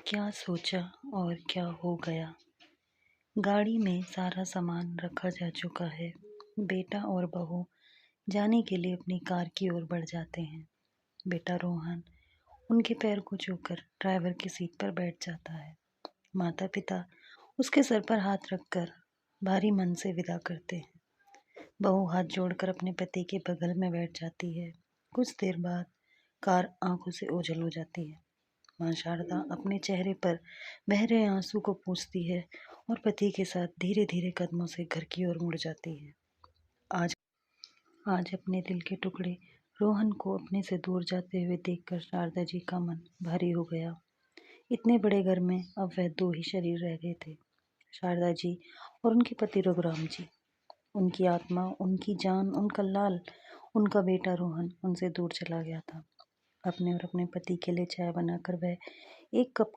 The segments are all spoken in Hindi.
क्या सोचा और क्या हो गया। गाड़ी में सारा सामान रखा जा चुका है। बेटा और बहू जाने के लिए अपनी कार की ओर बढ़ जाते हैं। बेटा रोहन उनके पैर को छूकर ड्राइवर की सीट पर बैठ जाता है। माता पिता उसके सर पर हाथ रखकर भारी मन से विदा करते हैं। बहू हाथ जोड़कर अपने पति के बगल में बैठ जाती है। कुछ देर बाद कार आंखों से ओझल हो जाती है। माँ शारदा अपने चेहरे पर बह रहे आंसू को पोंछती है और पति के साथ धीरे धीरे कदमों से घर की ओर मुड़ जाती है। आज आज अपने दिल के टुकड़े रोहन को अपने से दूर जाते हुए देखकर शारदा जी का मन भारी हो गया। इतने बड़े घर में अब वह दो ही शरीर रह गए थे, शारदा जी और उनके पति रघुराम जी। उनकी आत्मा, उनकी जान, उनका लाल, उनका बेटा रोहन उनसे दूर चला गया था। अपने और अपने पति के लिए चाय बनाकर वह एक कप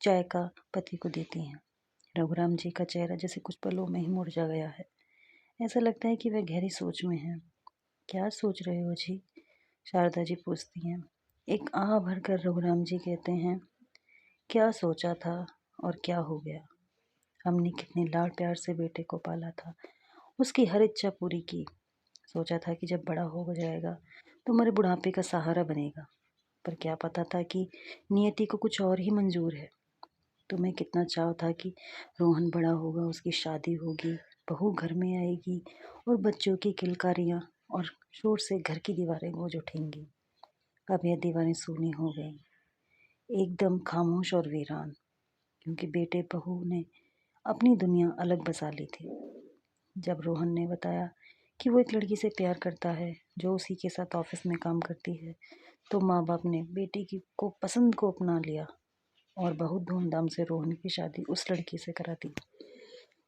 चाय का पति को देती हैं। रघुराम जी का चेहरा जैसे कुछ पलों में ही मुरझा गया है। ऐसा लगता है कि वह गहरी सोच में हैं। क्या सोच रहे हो जी? शारदा जी पूछती हैं। एक आह भरकर रघुराम जी कहते हैं, क्या सोचा था और क्या हो गया। हमने कितने लाड प्यार से बेटे को पाला था, उसकी हर इच्छा पूरी की। सोचा था कि जब बड़ा हो जाएगा तो हमारे बुढ़ापे का सहारा बनेगा, पर क्या पता था कि नियति को कुछ और ही मंजूर है। तुम्हें कितना चाव था कि रोहन बड़ा होगा, उसकी शादी होगी, बहू घर में आएगी और बच्चों की किलकारियाँ और शोर से घर की दीवारें गूंज उठेंगी। अब यह दीवारें सूनी हो गई, एकदम खामोश और वीरान, क्योंकि बेटे बहू ने अपनी दुनिया अलग बसा ली थी। जब रोहन ने बताया कि वो एक लड़की से प्यार करता है जो उसी के साथ ऑफिस में काम करती है, तो माँ बाप ने बेटी की को पसंद को अपना लिया और बहुत धूमधाम से रोहन की शादी उस लड़की से करा दी।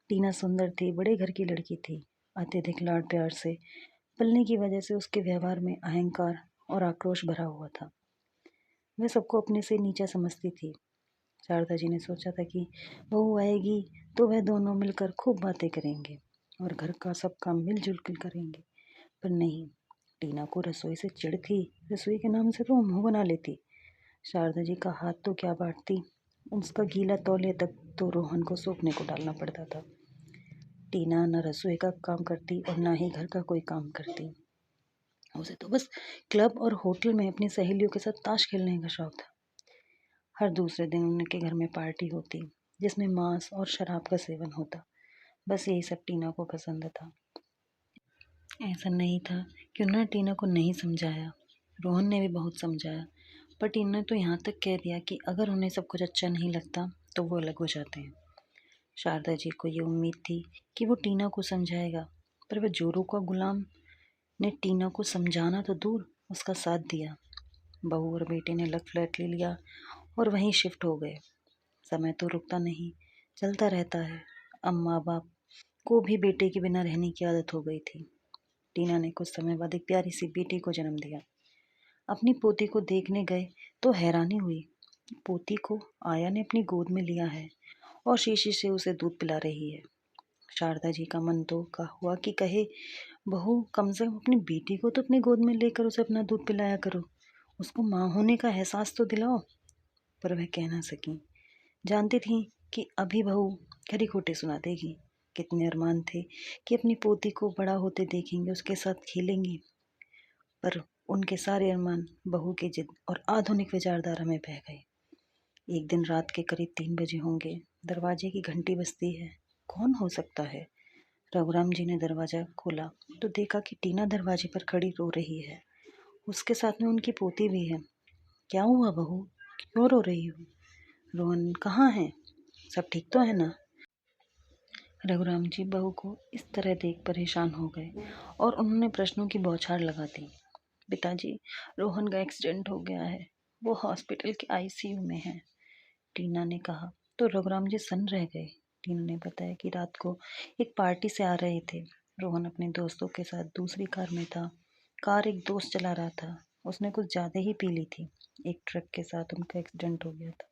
टीना सुंदर थी, बड़े घर की लड़की थी। अत्यधिक लाड प्यार से पलने की वजह से उसके व्यवहार में अहंकार और आक्रोश भरा हुआ था। वह सबको अपने से नीचा समझती थी। शारदा जी ने सोचा था कि बहू आएगी तो वह दोनों मिलकर खूब बातें करेंगे और घर का सब काम मिलजुल कर करेंगे, पर नहीं, टीना को रसोई से चिढ़ थी। रसोई के नाम से तो मुंह बना लेती। शारदा जी का हाथ तो क्या बांटती, उसका गीला तौलिया तक तो रोहन को सूखने को डालना पड़ता था। टीना न रसोई का काम करती और ना ही घर का कोई काम करती। उसे तो बस क्लब और होटल में अपनी सहेलियों के साथ ताश खेलने का शौक था। हर दूसरे दिन उनके घर में पार्टी होती जिसमें मांस और शराब का सेवन होता। बस यही सब टीना को पसंद था। ऐसा नहीं था कि उन्होंने टीना को नहीं समझाया, रोहन ने भी बहुत समझाया, पर टीना ने तो यहाँ तक कह दिया कि अगर उन्हें सब कुछ अच्छा नहीं लगता तो वो अलग हो जाते हैं। शारदा जी को ये उम्मीद थी कि वो टीना को समझाएगा, पर वह जोरू का गुलाम ने टीना को समझाना तो दूर, उसका साथ दिया। बहू और बेटे ने अलग फ्लैट ले लिया और वहीं शिफ्ट हो गए। समय तो रुकता नहीं, चलता रहता है। अब माँ बाप को भी बेटे के बिना रहने की आदत हो गई थी। टीना ने कुछ समय बाद एक प्यारी सी बेटी को जन्म दिया। अपनी पोती को देखने गए तो हैरानी हुई। पोती को आया ने अपनी गोद में लिया है और शीशी से उसे दूध पिला रही है। शारदा जी का मन तो हुआ कि कहे, बहू कम से कम अपनी बेटी को तो अपनी गोद में लेकर उसे अपना दूध पिलाया करो, उसको माँ होने का एहसास तो दिलाओ। पर वह कह ना सकी। जानती थी कि अभी बहू खरी खोटे सुना देगी। कितने अरमान थे कि अपनी पोती को बड़ा होते देखेंगे, उसके साथ खेलेंगे, पर उनके सारे अरमान बहू की जिद और आधुनिक विचारधारा में बह गए। एक दिन रात के करीब 3 बजे होंगे, दरवाजे की घंटी बजती है। कौन हो सकता है? रघुराम जी ने दरवाजा खोला तो देखा कि टीना दरवाजे पर खड़ी रो रही है। उसके साथ में उनकी पोती भी है। क्या हुआ बहू, क्यों रो रही हो? रोहन कहाँ है? सब ठीक तो है ना? रघुराम जी बहू को इस तरह देख परेशान हो गए और उन्होंने प्रश्नों की बौछार लगा दी। पिताजी, रोहन का एक्सीडेंट हो गया है, वो हॉस्पिटल के आईसीयू में है, टीना ने कहा। तो रघुराम जी सन्न रह गए। टीना ने बताया कि रात को एक पार्टी से आ रहे थे। रोहन अपने दोस्तों के साथ दूसरी कार में था। कार एक दोस्त चला रहा था, उसने कुछ ज़्यादा ही पी ली थी। एक ट्रक के साथ उनका एक्सीडेंट हो गया था।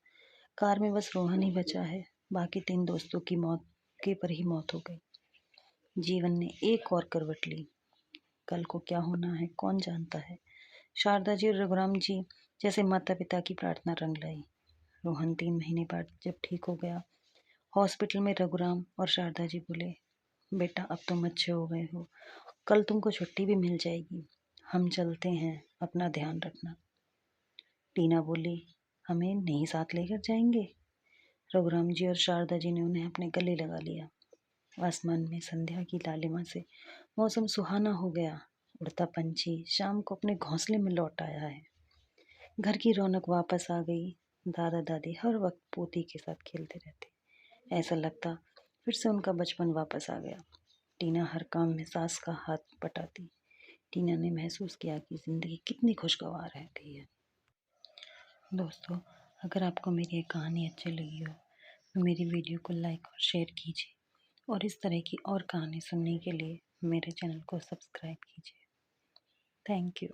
कार में बस रोहन ही बचा है, बाकी 3 दोस्तों की मौके पर ही मौत हो गई। जीवन ने एक और करवट ली। कल को क्या होना है कौन जानता है। शारदा जी और रघुराम जी जैसे माता पिता की प्रार्थना रंग लाई। रोहन 3 महीने बाद जब ठीक हो गया, हॉस्पिटल में रघुराम और शारदा जी बोले, बेटा अब तुम अच्छे हो गए हो, कल तुमको छुट्टी भी मिल जाएगी, हम चलते हैं, अपना ध्यान रखना। टीना बोली, हमें नहीं साथ लेकर जाएंगे? रघुराम जी और शारदा जी ने उन्हें अपने गले लगा लिया। आसमान में संध्या की लालिमा से मौसम सुहाना हो गया। उड़ता पंछी शाम को अपने घोंसले में लौट आया है। घर की रौनक वापस आ गई। दादा दादी हर वक्त पोती के साथ खेलते रहते। ऐसा लगता फिर से उनका बचपन वापस आ गया। टीना हर काम में सास का हाथ बटाती। टीना ने महसूस किया कि जिंदगी कितनी खुशगवार रहती है। दोस्तों, अगर आपको मेरी ये कहानी अच्छी लगी हो तो मेरी वीडियो को लाइक और शेयर कीजिए, और इस तरह की और कहानी सुनने के लिए मेरे चैनल को सब्सक्राइब कीजिए। Thank you.